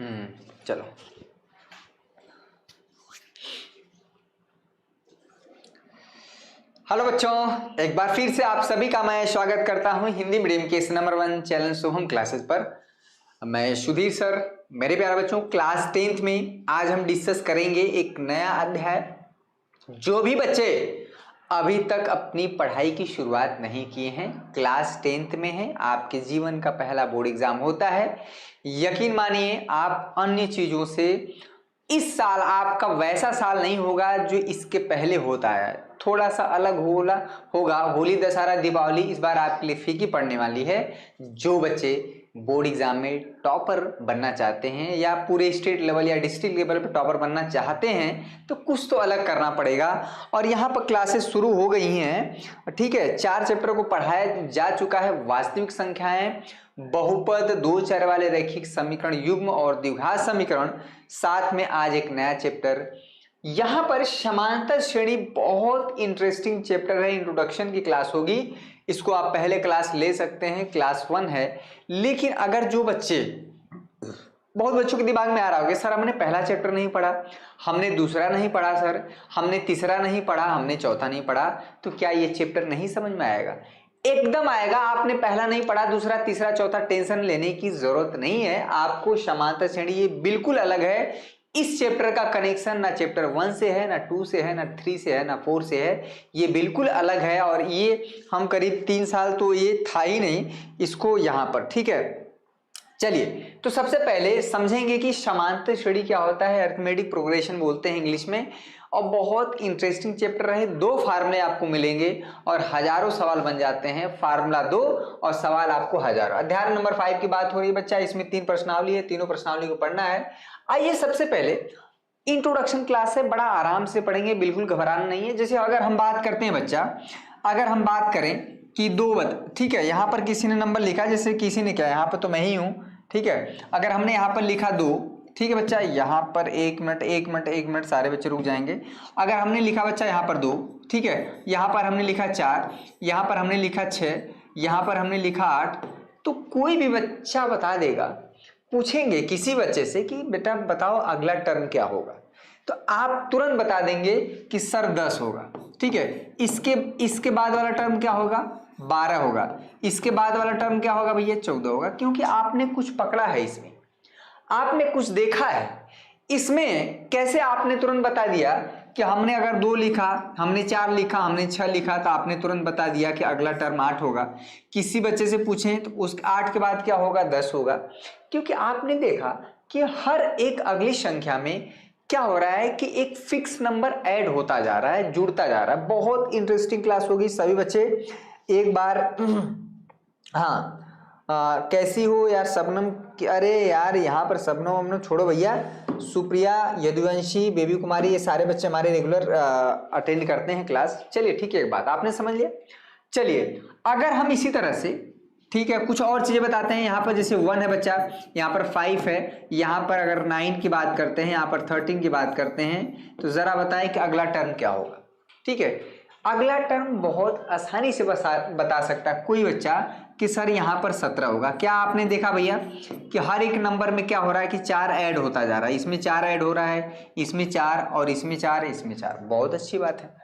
चलो हेलो बच्चों, एक बार फिर से आप सभी का मैं स्वागत करता हूं हिंदी मीडियम के इस नंबर 1 चैनल शुभम क्लासेस पर। मैं सुधीर सर। मेरे प्यारे बच्चों, क्लास 10th में आज हम डिस्कस करेंगे एक नया अध्याय। जो भी बच्चे अभी तक अपनी पढ़ाई की शुरुआत नहीं किए हैं, क्लास 10th में हैं, आपके जीवन का पहला बोर्ड एग्जाम होता है। यकीन मानिए आप अन्य चीजों से इस साल आपका वैसा साल नहीं होगा जो इसके पहले होता है, थोड़ा सा अलग होगा। होली, दशहरा, दीपावली इस बार आपके लिए फीकी पड़ने वाली है। जो बच्चे बोर्ड एग्जाम में टॉपर बनना चाहते हैं या पूरे स्टेट लेवल या डिस्ट्रिक्ट लेवल पर टॉपर बनना चाहते हैं तो कुछ तो अलग करना पड़ेगा। और यहाँ पर क्लासेस शुरू हो गई हैं, ठीक है। 4 चैप्टर को पढ़ाया जा चुका है। वास्तविक संख्याएं, बहुपद, 2 चर वाले रैखिक समीकरण, युग्म और द्विघात समीकरण, साथ में आज एक नया चैप्टर। यहां पर समांतर श्रेणी बहुत इंटरेस्टिंग चैप्टर है। इंट्रोडक्शन की क्लास होगी, इसको आप पहले क्लास ले सकते हैं, क्लास 1 है। लेकिन अगर जो बच्चे, बहुत बच्चों के दिमाग में आ रहा होगा सर हमने पहला चैप्टर नहीं पढ़ा, हमने दूसरा नहीं पढ़ा, सर हमने तीसरा नहीं पढ़ा, हमने चौथा नहीं पढ़ा, तो क्या ये चैप्टर नहीं समझ में आएगा? एकदम आएगा। आपने पहला नहीं पढ़ा, दूसरा, तीसरा, चौथा, टेंशन लेने की जरूरत नहीं है। आपको समांतर श्रेणी ये बिल्कुल अलग है। इस चैप्टर का कनेक्शन ना चैप्टर 1 से है, ना 2 से है, ना 3 से है, ना 4 से है। ये बिल्कुल अलग है और ये हम करीब 3 साल तो ये था ही नहीं इसको यहां पर, ठीक है। चलिए, तो सबसे पहले समझेंगे कि समांतर श्रेणी क्या होता है। अरिथमेटिक प्रोग्रेशन बोलते हैं इंग्लिश में। और बहुत इंटरेस्टिंग चैप्टर है। 2 फार्मूले आपको मिलेंगे और हजारों सवाल बन जाते हैं। फार्मूला 2 और सवाल आपको हजारों। अध्याय नंबर 5 की बात हो रही है बच्चा। इसमें 3 प्रश्नावली है, तीनों प्रश्नावली को पढ़ना है। आइए सबसे पहले इंट्रोडक्शन क्लास है, बड़ा आराम से पढ़ेंगे, बिल्कुल घबराना नहीं है। जैसे अगर हम बात करते हैं बच्चा, अगर हम बात करें कि 2, ठीक है, यहां पर किसी ने नंबर लिखा, जैसे किसी ने क्या, यहां पर तो मैं ही हूं, ठीक है। अगर हमने यहां पर लिखा 2, ठीक है बच्चा, यहां पर 1 मिनट, सारे बच्चे रुक जाएंगे। अगर हमने लिखा बच्चा यहां पर 2, ठीक है, यहां पर हमने लिखा 4, यहां पर हमने लिखा 6, यहां पर हमने लिखा 8, तो कोई भी बच्चा बता देगा। पूछेंगे किसी बच्चे से कि बेटा बताओ अगला टर्म क्या होगा, तो आप तुरंत बता देंगे कि सर 10 होगा, ठीक है। इसके बाद वाला टर्म क्या होगा? 12 होगा। इसके बाद वाला टर्म क्या होगा भैया? 14 होगा। क्योंकि आपने कुछ पकड़ा है, इसमें आपने कुछ देखा है। इसमें कैसे आपने तुरंत बता दिया कि हमने अगर 2 लिखा, हमने 4 लिखा, हमने 6 लिखा, तो आपने तुरंत बता दिया कि अगला टर्म 8 होगा। किसी बच्चे से पूछें तो उस 8 के बाद क्या होगा? 10 होगा। क्योंकि आपने देखा कि हर एक अगली संख्या में क्या हो रहा है कि एक फिक्स नंबर ऐड होता जा रहा है, जुड़ता जा रहा है। बहुत इंटरेस्टिंग क्लास होगी। सभी बच्चे एक बार हाँ, कैसी हो यार शबनम? अरे यार यहाँ पर शबनम हमने छोड़ो भैया, सुप्रिया, यदुवंशी, बेबी कुमारी, ये सारे बच्चे हमारे रेगुलर अटेंड करते हैं क्लास। चलिए ठीक है, एक बात आपने समझ लिया। चलिए अगर हम इसी तरह से, ठीक है, कुछ और चीजें बताते हैं। यहाँ पर जैसे 1 है बच्चा, यहाँ पर 5 है, यहाँ पर अगर 9 की बात करते हैं, यहाँ पर 13 की बात करते हैं, तो जरा बताएं कि अगला टर्म क्या होगा। ठीक है, अगला टर्म बहुत आसानी से बता सकता है कोई बच्चा कि सर यहाँ पर 17 होगा। क्या आपने देखा भैया कि हर एक नंबर में क्या हो रहा है कि 4 ऐड होता जा रहा है। इसमें 4 ऐड हो रहा है, इसमें 4 और इसमें 4, इसमें 4। बहुत अच्छी बात है।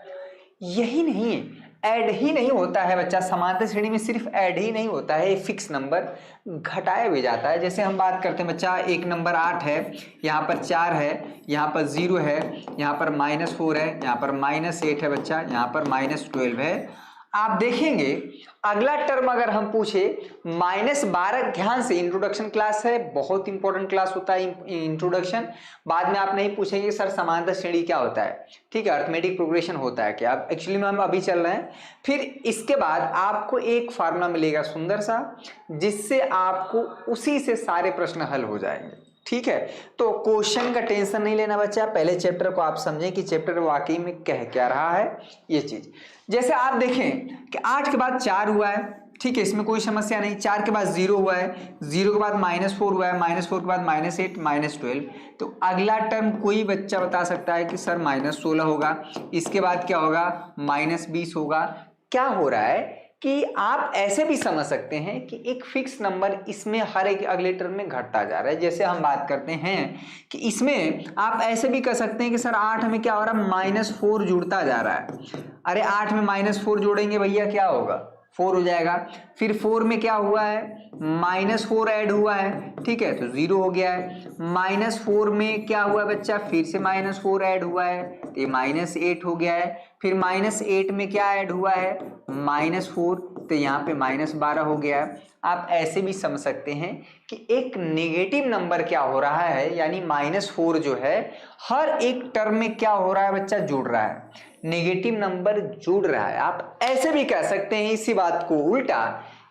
यही नहीं है, ऐड ही नहीं होता है बच्चा। समांतर श्रेणी में सिर्फ ऐड ही नहीं होता है, फिक्स नंबर घटाया भी जाता है। जैसे हम बात करते हैं बच्चा, एक नंबर 8 है, यहाँ पर 4 है, यहाँ पर 0 है, यहाँ पर -4 है, यहाँ पर -8 है बच्चा, यहाँ पर -12 है। आप देखेंगे अगला टर्म अगर हम पूछे -12, ध्यान से, इंट्रोडक्शन क्लास है, बहुत इंपॉर्टेंट क्लास होता है इंट्रोडक्शन। बाद में आप नहीं पूछेंगे सर समांतर श्रेणी क्या होता है, ठीक है, अरिथमेटिक प्रोग्रेशन होता है क्या। एक्चुअली में हम अभी चल रहे हैं। फिर इसके बाद आपको एक फार्मूला मिलेगा सुंदर सा, जिससे आपको उसी से सारे प्रश्न हल हो जाएंगे। ठीक है, तो क्वेश्चन का टेंशन नहीं लेना बच्चा। पहले चैप्टर को आप समझें कि चैप्टर वाकई में कह क्या रहा है ये चीज। जैसे आप देखें कि 8 के बाद 4 हुआ है, ठीक है, इसमें कोई समस्या नहीं। 4 के बाद 0 हुआ है, 0 के बाद -4 हुआ है, -4 के बाद -8, -12। तो अगला टर्म कोई बच्चा बता सकता है कि सर -16 होगा। इसके बाद क्या होगा? -20 होगा। क्या हो रहा है कि कि आप ऐसे भी समझ सकते हैं कि एक फिक्स नंबर इसमें हर एक अगले टर्म में घटता जा रहा है। जैसे हम बात करते हैं कि इसमें आप ऐसे भी कर सकते हैं कि सर 8 में क्या हो रहा है, -4 जुड़ता जा रहा है। अरे 8 में -4 जोड़ेंगे भैया क्या होगा, 4 हो जाएगा। फिर 4 में क्या हुआ है, -4 ऐड हुआ है, ठीक है, तो 0 हो गया है। -4 में क्या हुआ बच्चा, फिर से -4 ऐड हुआ है, तो ये -8 हो गया है। फिर -8 में क्या ऐड हुआ है, -4, तो यहाँ पे -12 हो गया है। आप ऐसे भी समझ सकते हैं कि एक नेगेटिव नंबर क्या हो रहा है, यानी -4 जो है हर एक टर्म में क्या हो रहा है बच्चा, जुड़ रहा है, नेगेटिव नंबर जुड़ रहा है। आप ऐसे भी कह सकते हैं इसी बात को उल्टा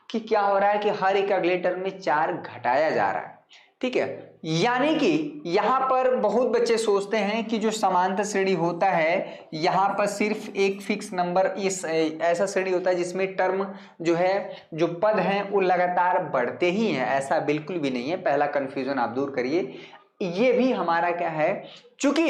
कि क्या हो रहा है कि हर एक अगले टर्म में 4 घटाया जा रहा है, ठीक है। यानी कि यहां पर बहुत बच्चे सोचते हैं कि जो समांतर श्रेणी होता है यहां पर सिर्फ एक फिक्स नंबर, इस ऐसा श्रेणी होता है जिसमें टर्म जो है, जो पद हैं वो लगातार बढ़ते ही हैं। ऐसा बिल्कुल भी नहीं है, पहला कंफ्यूजन आप दूर करिए। ये भी हमारा क्या है, चूंकि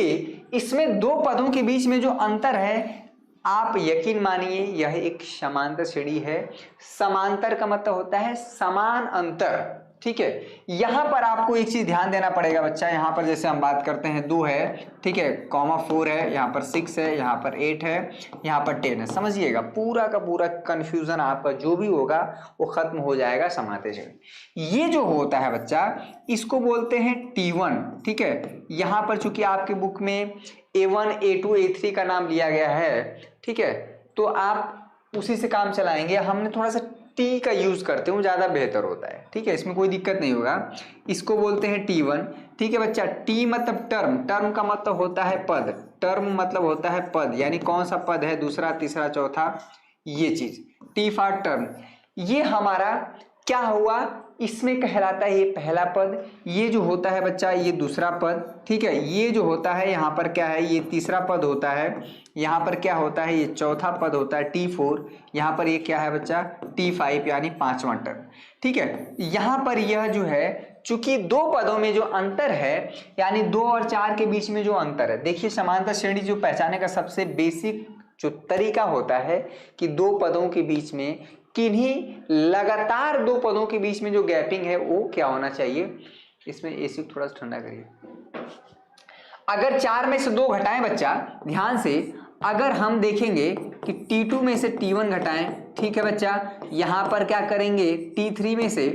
इसमें दो पदों के बीच में जो अंतर है, आप यकीन मानिए यह एक समांतर श्रेणी है। समांतर का मतलब होता है समान अंतर, ठीक है। यहां पर आपको एक चीज ध्यान देना पड़ेगा बच्चा, यहां पर जैसे हम बात करते हैं 2 है, ठीक है, ,4 है, यहां पर 6 है, यहां पर 8 है, यहां पर 10 है। समझिएगा पूरा का पूरा कंफ्यूजन आपका जो भी होगा वो खत्म हो जाएगा समांतर श्रेणी। ये जो होता है बच्चा इसको बोलते हैं T1, ठीक है। यहां पर चूंकि आपके बुक में A1 A2 A3 का नाम लिया गया है, ठीक है, तो आप उसी से काम चलाएंगे। हमने थोड़ा सा टी का यूज करते हैं, ज्यादा बेहतर होता है, ठीक है, इसमें कोई दिक्कत नहीं होगा। इसको बोलते हैं T1, ठीक है बच्चा। टी मतलब टर्म, टर्म का मतलब होता है पद, टर्म मतलब होता है पद, यानी कौन सा पद है, दूसरा तीसरा चौथा, ये चीज T फॉर टर्म। ये हमारा क्या हुआ, इसमें कहलाता है ये पहला पद, ये जो होता है बच्चा ये दूसरा पद, ठीक है। ये जो होता है यहाँ पर क्या है, ये तीसरा पद होता है। यहाँ पर क्या होता है, ये चौथा पद होता है T4। यहाँ पर ये क्या है बच्चा, T5 यानी 5वां टर्म, ठीक है। यहाँ पर यह जो है चूंकि दो पदों में जो अंतर है, यानी 2 और 4 के बीच में जो अंतर है, देखिए समांतर श्रेणी जो पहचाने का सबसे बेसिक जो तरीका होता है कि दो पदों के बीच में किन्हीं लगातार दो पदों के बीच में जो गैपिंग है वो क्या होना चाहिए। इसमें एसी थोड़ा सा ठंडा करिए। अगर 4 में से 2 घटाएं बच्चा, ध्यान से, अगर हम देखेंगे कि T2 में से T1 घटाएं, ठीक है बच्चा, यहां पर क्या करेंगे, T3 में से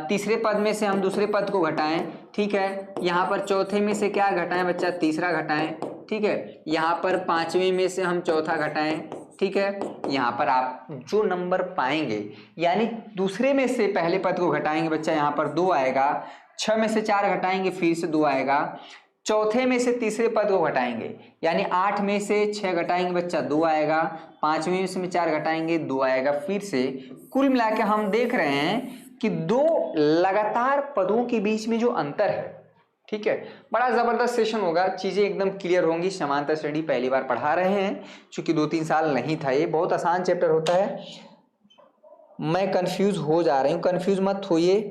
तीसरे पद में से हम दूसरे पद को घटाएं, ठीक है। यहाँ पर चौथे में से क्या घटाएं बच्चा, तीसरा घटाएं, ठीक है। यहाँ पर 5वें में से हम चौथा घटाएं, ठीक है। यहाँ पर आप जो नंबर पाएंगे, यानी दूसरे में से पहले पद को घटाएंगे बच्चा, यहाँ पर 2 आएगा। 6 में से 4 घटाएंगे, फिर से 2 आएगा। चौथे में से तीसरे पद को घटाएंगे, यानी 8 में से 6 घटाएंगे बच्चा, 2 आएगा। 5वें में से 4 घटाएंगे, 2 आएगा फिर से। कुल मिला के हम देख रहे हैं कि 2 लगातार पदों के बीच में जो अंतर है, ठीक है, बड़ा जबरदस्त सेशन होगा, चीजें एकदम क्लियर होंगी। समांतर श्रेणी पहली बार पढ़ा रहे हैं, चूंकि 2-3 साल नहीं था, ये बहुत आसान चैप्टर होता है। मैं कंफ्यूज हो जा रही हूँ, कंफ्यूज मत होइए,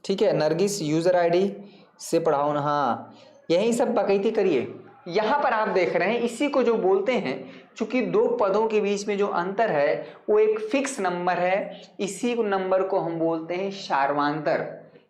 ठीक है। नरगिस यूजर आईडी से पढ़ाओ ना, हाँ यही सब बकैती करिए। यहाँ पर आप देख रहे हैं इसी को जो बोलते हैं, चूंकि दो पदों के बीच में जो अंतर है वो एक फिक्स नंबर है, इसी नंबर को हम बोलते हैं सार्वंतर,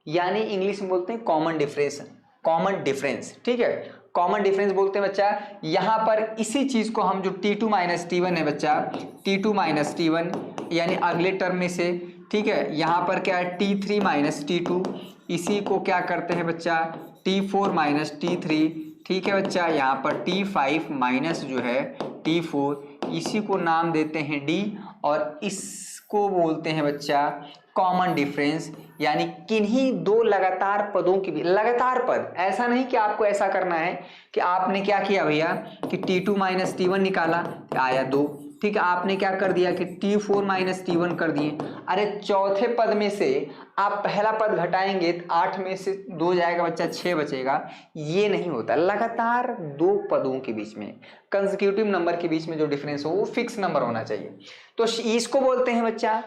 यानी इंग्लिश में बोलते हैं कॉमन डिफरेंस, कॉमन डिफरेंस, ठीक है, कॉमन डिफरेंस बोलते हैं बच्चा। यहाँ पर इसी चीज को हम जो T2 - T1 है बच्चा, T2 - T1 यानी अगले टर्म में से, ठीक है। यहाँ पर क्या है, T3 - T2, इसी को क्या करते हैं बच्चा, T4 - T3, ठीक है बच्चा। यहाँ पर T5 माइनस जो है T4, इसी को नाम देते हैं D, और इसको बोलते हैं बच्चा कॉमन डिफरेंस, यानी किन्हीं दो लगातार पदों की भी, लगातार पद, ऐसा नहीं कि आपको ऐसा करना है कि आपने क्या किया भैया कि T2 - T1 निकाला, आया 2, ठीक है। आपने क्या कर दिया कि T4 - T1 कर दिए। अरे चौथे पद में से आप पहला पद घटाएंगे तो 8 में से 2 जाएगा बच्चा, 6 बचेगा। ये नहीं होता, लगातार दो पदों के बीच में, कंसेक्यूटिव नंबर के बीच में जो डिफरेंस हो वो फिक्स नंबर होना चाहिए। तो इसको बोलते हैं बच्चा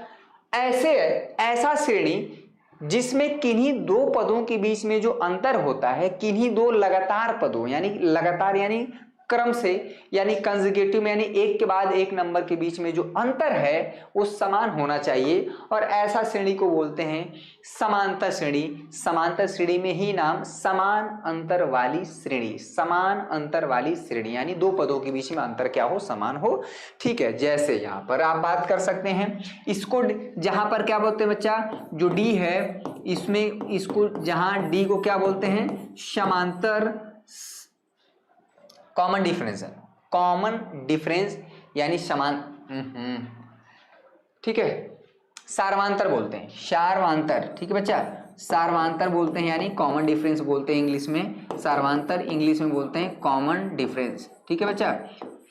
ऐसा श्रेणी जिसमें किन्हीं दो पदों के बीच में जो अंतर होता है, किन्हीं दो लगातार पदों, यानी लगातार यानी क्रम से यानी कंसेक्यूटिव में, यानी एक के बाद एक नंबर के बीच में जो अंतर है वो समान होना चाहिए, और ऐसा श्रेणी को बोलते हैं समांतर श्रेणी। समांतर श्रेणी में ही नाम समान अंतर वाली श्रेणी, समान अंतर वाली श्रेणी, यानी दो पदों के बीच में अंतर क्या हो, समान हो। ठीक है, जैसे यहाँ पर आप बात कर सकते हैं, इसको जहां पर क्या बोलते हैं बच्चा, जो डी है इसमें, इसको जहां डी को क्या बोलते हैं, समांतर कॉमन डिफरेंस है, कॉमन डिफरेंस यानी समान, ठीक है, सार्वंतर बोलते हैं, सार्वंतर। ठीक है बच्चा, सार्वंतर बोलते हैं यानी कॉमन डिफरेंस बोलते हैं इंग्लिश में, सार्वंतर इंग्लिश में बोलते हैं कॉमन डिफरेंस। ठीक है बच्चा,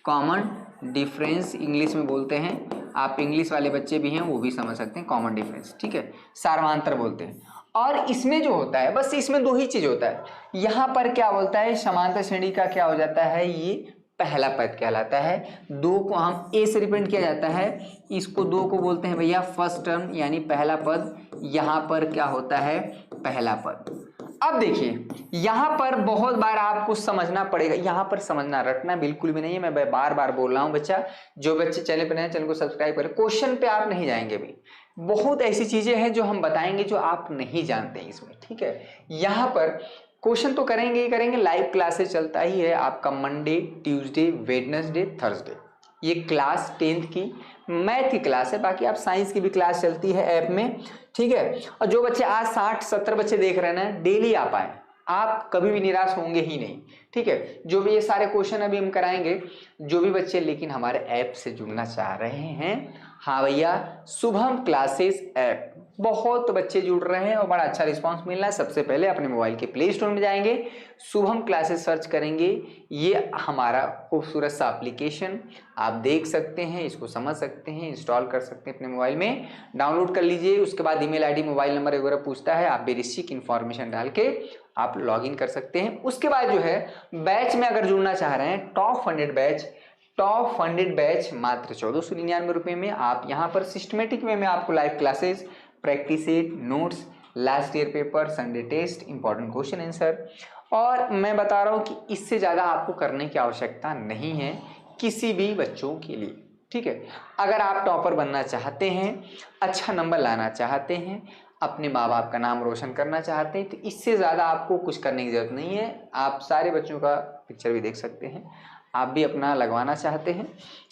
कॉमन डिफरेंस इंग्लिश में बोलते हैं, आप इंग्लिश वाले बच्चे भी हैं वो भी समझ सकते हैं कॉमन डिफरेंस। ठीक है, सार्वंतर बोलते हैं। और इसमें जो होता है, बस इसमें दो ही चीज होता है, यहाँ पर क्या बोलता है, समांतर श्रेणी का क्या हो जाता है, ये पहला पद कहलाता है। दो को हम ए से रिप्रेजेंट किया जाता है, इसको दो को बोलते हैं भैया फर्स्ट टर्म यानी पहला पद, यहाँ पर क्या होता है, पहला पद। अब देखिए यहाँ पर बहुत बार आपको समझना पड़ेगा, यहाँ पर समझना रटना बिल्कुल भी नहीं है, मैं बार बार बोल रहा हूँ बच्चा, जो बच्चे चैनल पर नए चैनल को सब्सक्राइब करें। क्वेश्चन पे आप नहीं जाएंगे भी, बहुत ऐसी चीजें हैं जो हम बताएंगे जो आप नहीं जानते इसमें। ठीक है, यहाँ पर क्वेश्चन तो करेंगे ही करेंगे, लाइव क्लासेस चलता ही है आपका मंडे, ट्यूसडे, वेडनेसडे, थर्सडे, ये क्लास 10th की मैथ की क्लास है, बाकी आप साइंस की भी क्लास चलती है ऐप में। ठीक है, और जो बच्चे आज 60-70 बच्चे देख रहे हैं ना, डेली आप आए, आप कभी भी निराश होंगे ही नहीं। ठीक है, जो भी ये सारे क्वेश्चन अभी हम कराएंगे, जो भी बच्चे लेकिन हमारे ऐप से जुड़ना चाह रहे हैं, हाँ भैया शुभम क्लासेस ऐप, बहुत बच्चे जुड़ रहे हैं और बड़ा अच्छा रिस्पांस मिल रहा है। सबसे पहले अपने मोबाइल के प्ले स्टोर में जाएंगे, शुभम क्लासेस सर्च करेंगे, ये हमारा खूबसूरत सा एप्लीकेशन आप देख सकते हैं, इसको समझ सकते हैं, इंस्टॉल कर सकते हैं अपने मोबाइल में, डाउनलोड कर लीजिए। उसके बाद ईमेल आईडी, मोबाइल नंबर वगैरह पूछता है, आप बेसिक इन्फॉर्मेशन डाल के आप लॉगिन कर सकते हैं। उसके बाद जो है बैच में अगर जुड़ना चाह रहे हैं, टॉप 100 बैच, टॉप 100 बैच मात्र 1499 रुपये में, आप यहाँ पर सिस्टमेटिक वे में आपको live classes, practice set, notes, last year paper, Sunday test, important question answer, और मैं बता रहा हूँ कि इससे ज़्यादा आपको करने की आवश्यकता नहीं है किसी भी बच्चों के लिए। ठीक है, अगर आप टॉपर बनना चाहते हैं, अच्छा नंबर लाना चाहते हैं, अपने माँ बाप का नाम रोशन करना चाहते हैं, तो इससे ज़्यादा आपको कुछ करने की ज़रूरत नहीं है। आप सारे बच्चों का पिक्चर भी देख सकते हैं, आप भी अपना लगवाना चाहते हैं,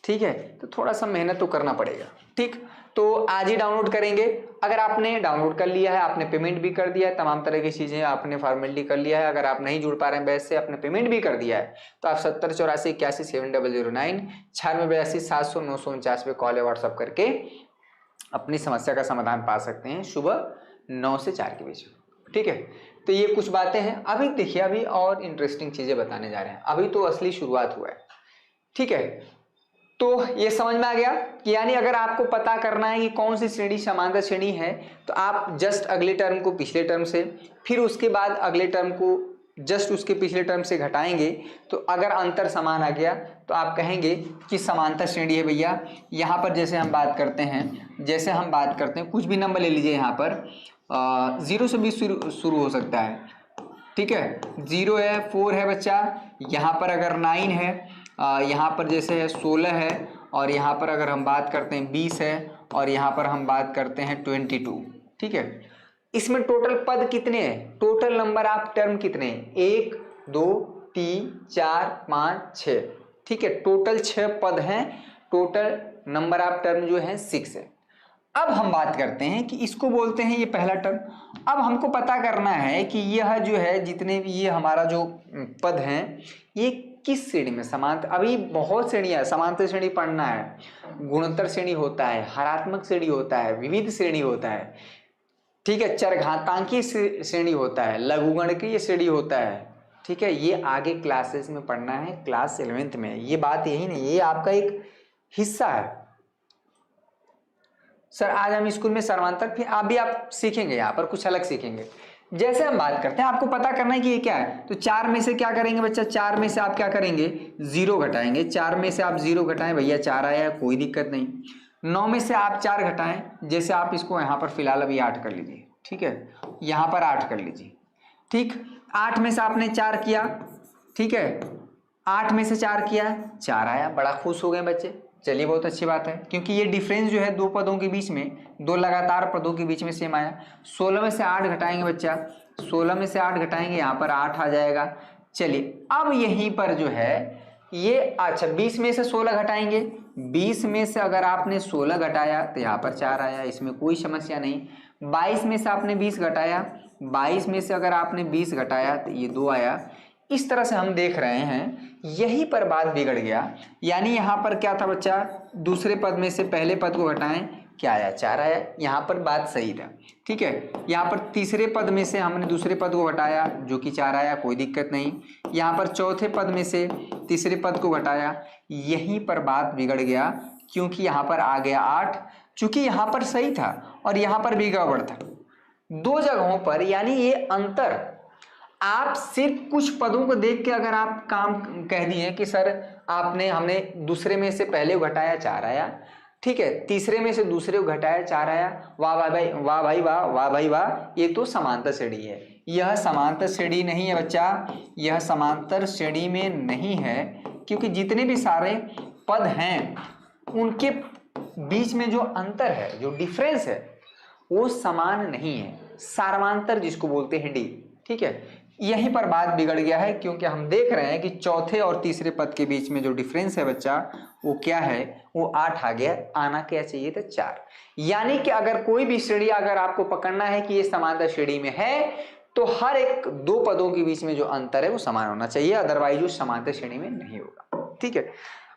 ठीक है, तो थोड़ा सा मेहनत तो करना पड़ेगा। ठीक, तो आज ही डाउनलोड करेंगे। अगर आपने डाउनलोड कर लिया है, आपने पेमेंट भी कर दिया है, तमाम तरह की चीज़ें आपने फॉर्मेलिटी कर लिया है, अगर आप नहीं जुड़ पा रहे हैं बैच से, आपने पेमेंट भी कर दिया है, तो आप 7084817009 9682 पे कॉल या व्हाट्सअप करके अपनी समस्या का समाधान पा सकते हैं सुबह 9 से 4 के बीच। ठीक है, तो ये कुछ बातें हैं। अभी देखिए, अभी और इंटरेस्टिंग चीज़ें बताने जा रहे हैं, अभी तो असली शुरुआत हुआ है। ठीक है, तो ये समझ में आ गया कि यानी अगर आपको पता करना है कि कौन सी श्रेणी समांतर श्रेणी है, तो आप जस्ट अगले टर्म को पिछले टर्म से, फिर उसके बाद अगले टर्म को जस्ट उसके पिछले टर्म से घटाएंगे, तो अगर अंतर समान आ गया तो आप कहेंगे कि समांतर श्रेणी है भैया। यहाँ पर जैसे हम बात करते हैं, कुछ भी नंबर ले लीजिए, यहाँ पर 0 से भी शुरू हो सकता है। ठीक है, 0 है, 4 है बच्चा, यहाँ पर अगर 9 है, यहाँ पर जैसे है 16 है, और यहाँ पर अगर हम बात करते हैं 20 है, और यहाँ पर हम बात करते हैं 22। ठीक है, इसमें टोटल पद कितने हैं, टोटल नंबर आप टर्म कितने हैं, 1 2 3 4 5 6। ठीक है, टोटल 6 पद हैं, टोटल नंबर ऑफ टर्म जो है 6 है। अब हम बात करते हैं कि इसको बोलते हैं ये पहला टर्म। अब हमको पता करना है कि यह जो है जितने भी ये हमारा जो पद हैं ये किस श्रेणी में समांतर, अभी बहुत श्रेणियां है, समांतर श्रेणी पढ़ना है, गुणोत्तर श्रेणी होता है, हरात्मक श्रेणी होता है, विविध श्रेणी होता है, ठीक है, चरघातांकी श्रेणी होता है, लघुगणकीय श्रेणी होता है। ठीक है, ये आगे क्लासेस में पढ़ना है, क्लास 11th में। ये बात यही नहीं, ये आपका एक हिस्सा है। सर आज हम स्कूल में समांतर, फिर आप भी आप सीखेंगे, यहाँ पर कुछ अलग सीखेंगे। जैसे हम बात करते हैं, आपको पता करना है कि ये क्या है, तो 4 में से क्या करेंगे बच्चा, 4 में से आप क्या करेंगे, 0 घटाएंगे। 4 में से आप 0 घटाएं, भैया 4 आया है, कोई दिक्कत नहीं। 9 में से आप 4 घटाएं, जैसे आप इसको यहाँ पर फिलहाल अभी 8 कर लीजिए। ठीक है, यहाँ पर 8 कर लीजिए। ठीक, 8 में से आपने 4 किया, ठीक है, 8 में से 4 किया, 4 आया, बड़ा खुश हो गए बच्चे। चलिए बहुत अच्छी बात है, क्योंकि ये डिफरेंस जो है दो पदों के बीच में, दो लगातार पदों के बीच में सेम आया। 16 में से 8 घटाएंगे बच्चा, 16 में से 8 घटाएंगे, यहाँ पर 8 आ जाएगा। चलिए अब यहीं पर जो है ये, अच्छा 20 में से 16 घटाएंगे, 20 में से अगर आपने 16 घटाया तो यहाँ पर 4 आया, इसमें कोई समस्या नहीं। 22 में से आपने 20 घटाया, 22 में से अगर आपने 20 घटाया तो ये 2 आया। इस तरह से हम देख रहे हैं, यहीं पर बात बिगड़ गया। यानी यहाँ पर क्या था बच्चा, दूसरे पद में से पहले पद को घटाएं, क्या आया, 4 आया। यहाँ पर बात सही था, ठीक है। यहाँ पर तीसरे पद में से हमने दूसरे पद को घटाया, जो कि 4 आया, कोई दिक्कत नहीं। यहाँ पर चौथे पद में से तीसरे पद को घटाया, यहीं पर बात बिगड़ गया, क्योंकि यहाँ पर आ गया 8। चूंकि यहाँ पर सही था और यहाँ पर भी गड़बड़ था, दो जगहों पर। यानी ये अंतर, आप सिर्फ कुछ पदों को देख के अगर आप काम कह दिए कि सर हमने दूसरे में से पहले को घटाया, 4 आया, ठीक है, तीसरे में से दूसरे को घटाया, 4 आया, वाह वाह भाई, वाह भाई वाह, वाह भाई वाह, ये तो समांतर श्रेणी है। यह समांतर श्रेणी नहीं है बच्चा, यह समांतर श्रेणी में नहीं है, क्योंकि जितने भी सारे पद हैं उनके बीच में जो अंतर है, जो डिफरेंस है, वो समान नहीं है, सार्वमांतर जिसको बोलते हैं डी, ठीक है। यहीं पर बात बिगड़ गया है, क्योंकि हम देख रहे हैं कि चौथे और तीसरे पद के बीच में जो डिफरेंस है बच्चा, वो क्या है, वो 8 आ गया, आना क्या चाहिए था, 4। यानी कि अगर कोई भी श्रेणी अगर आपको पकड़ना है कि ये समांतर श्रेणी में है, तो हर एक दो पदों के बीच में जो अंतर है वो समान होना चाहिए, अदरवाइज वो समांतर श्रेणी में नहीं होगा, ठीक है।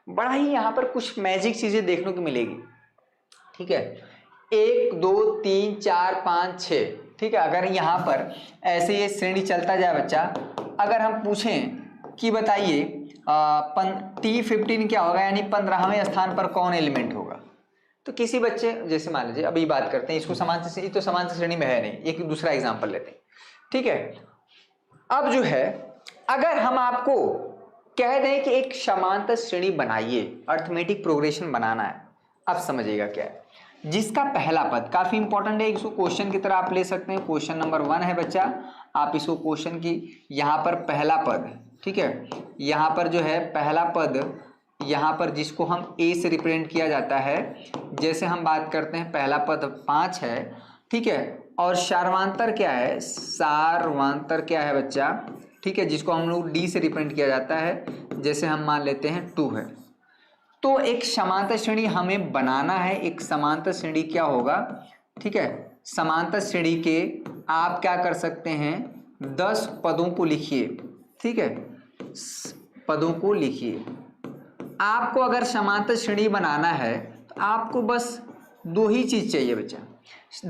बड़ा ही यहाँ पर कुछ मैजिक चीजें देखने को मिलेगी, ठीक है। 1 2 3 4 5 6, ठीक है। अगर यहाँ पर ऐसे ये श्रेणी चलता जाए बच्चा, अगर हम पूछें कि बताइए T15 क्या होगा, यानी 15वें स्थान पर कौन एलिमेंट होगा, तो किसी बच्चे, जैसे मान लीजिए अभी बात करते हैं, इसको समांतर श्रेणी, तो समांतर श्रेणी में है नहीं, एक दूसरा एग्जाम्पल लेते हैं, ठीक है। अब जो है, अगर हम आपको कह दें कि एक समांतर श्रेणी बनाइए, अर्थमेटिक प्रोग्रेशन बनाना है, अब समझिएगा क्या है। जिसका पहला पद काफी इंपॉर्टेंट है, इसको क्वेश्चन की तरह आप ले सकते हैं, क्वेश्चन नंबर 1 है बच्चा, आप इसको क्वेश्चन की, यहाँ पर पहला पद, ठीक है, यहाँ पर जो है पहला पद, यहाँ पर जिसको हम ए से रिप्रेजेंट किया जाता है, जैसे हम बात करते हैं पहला पद 5 है, ठीक है, और सार्वमांतर क्या है, सार्वमांतर क्या है बच्चा, ठीक है, जिसको हम लोग डी से रिप्रेजेंट किया जाता है, जैसे हम मान लेते हैं 2 है। तो एक समांतर श्रेणी हमें बनाना है, एक समांतर श्रेणी क्या होगा, ठीक है, समांतर श्रेणी के आप क्या कर सकते हैं, 10 पदों को लिखिए, ठीक है, पदों को लिखिए। आपको अगर समांतर श्रेणी बनाना है तो आपको बस 2 ही चीज चाहिए बच्चा,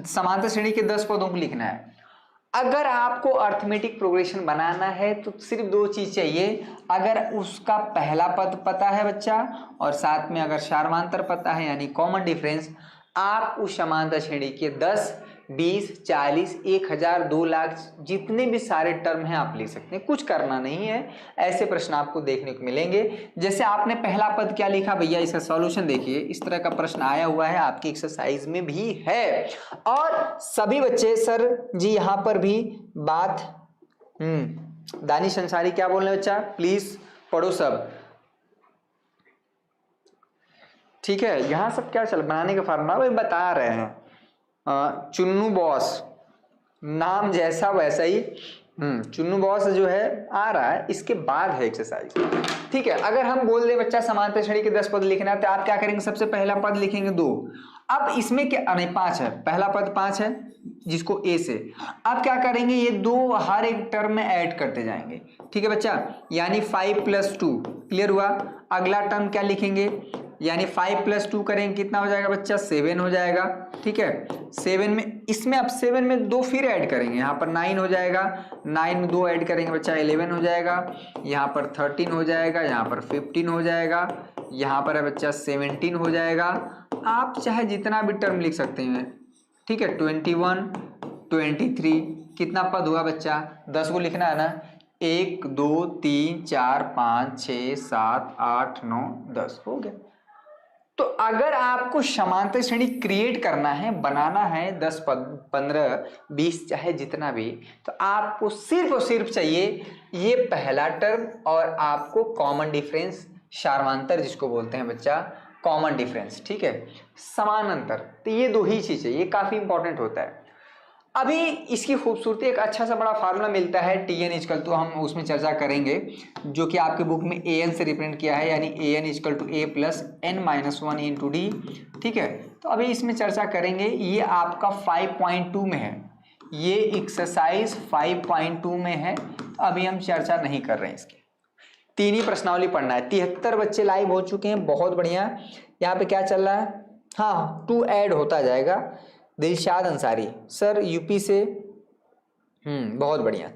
समांतर श्रेणी के 10 पदों को लिखना है। अगर आपको अर्थमेटिक प्रोग्रेशन बनाना है तो सिर्फ 2 चीज चाहिए, अगर उसका पहला पद पता है बच्चा और साथ में अगर सार्वमांतर पता है, यानी कॉमन डिफरेंस, आप उस समांतर श्रेणी के 10 20 40 1000 2 लाख जितने भी सारे टर्म हैं आप ले सकते हैं, कुछ करना नहीं है। ऐसे प्रश्न आपको देखने को मिलेंगे। जैसे आपने पहला पद क्या लिखा भैया, इसका सॉल्यूशन देखिए, इस तरह का प्रश्न आया हुआ है, आपकी एक्सरसाइज में भी है। और सभी बच्चे, सर जी यहाँ पर भी बात, दानिश अंसारी क्या बोल रहे हैं बच्चा, प्लीज पढ़ो सब, ठीक है। यहाँ सब क्या चल बनाने का फार्मूला वही बता रहे हैं, चुन्नू बॉस, नाम जैसा वैसा ही, चुन्नू बॉस जो है आ रहा है, इसके बाद है एक्सरसाइज, ठीक है। अगर हम बोल दें बच्चा समांतर श्रेणी के 10 पद लिखना है, तो आप क्या करेंगे, सबसे पहला पद लिखेंगे 2, अब इसमें क्या, नहीं 5 है, पहला पद 5 है जिसको ए से, अब क्या करेंगे, ये 2 हर एक टर्म में ऐड करते जाएंगे, ठीक है बच्चा, यानी 5 + 2, क्लियर हुआ। अगला टर्म क्या लिखेंगे, यानी 5 + 2 करेंगे, कितना हो जाएगा बच्चा, 7 हो जाएगा, ठीक है। 7 में, इसमें अब 7 में 2 फिर ऐड करेंगे, यहाँ पर 9 हो जाएगा, 9 में 2 ऐड करेंगे बच्चा, 11 हो जाएगा, यहाँ पर 13 हो जाएगा, यहाँ पर 15 हो जाएगा, यहाँ पर है बच्चा 17 हो जाएगा। आप चाहे जितना भी टर्म लिख सकते हैं, ठीक है। 21 23, कितना पद हुआ बच्चा, 10 को लिखना है ना, 1 2 3 4 5 6 7 8 9 10 हो गया। तो अगर आपको समांतर श्रेणी क्रिएट करना है, बनाना है 10 15 20 चाहे जितना भी, तो आपको सिर्फ और सिर्फ चाहिए ये पहला टर्म और आपको कॉमन डिफरेंस, सार्वंतर जिसको बोलते हैं बच्चा, कॉमन डिफरेंस, ठीक है, समानांतर। तो ये दो ही चीजें, ये काफी इंपॉर्टेंट होता है। अभी इसकी खूबसूरती एक अच्छा सा बड़ा फार्मूला मिलता है TN इजकल टू, हम उसमें चर्चा करेंगे, जो कि आपके बुक में AN से रिप्रेजेंट किया है, यानी AN is equal to A plus N-1 into D, ठीक है। तो अभी इसमें चर्चा करेंगे, ये आपका 5.2 में है, ये एक्सरसाइज 5.2 में है, तो अभी हम चर्चा नहीं कर रहे हैं इसकी। 3 ही प्रश्नावली पढ़ना है। 73 बच्चे लाइव हो चुके हैं, बहुत बढ़िया। यहाँ पे क्या चल रहा है, हाँ 2 ऐड होता जाएगा। दिलशाद अंसारी सर यूपी से, बहुत बढ़िया।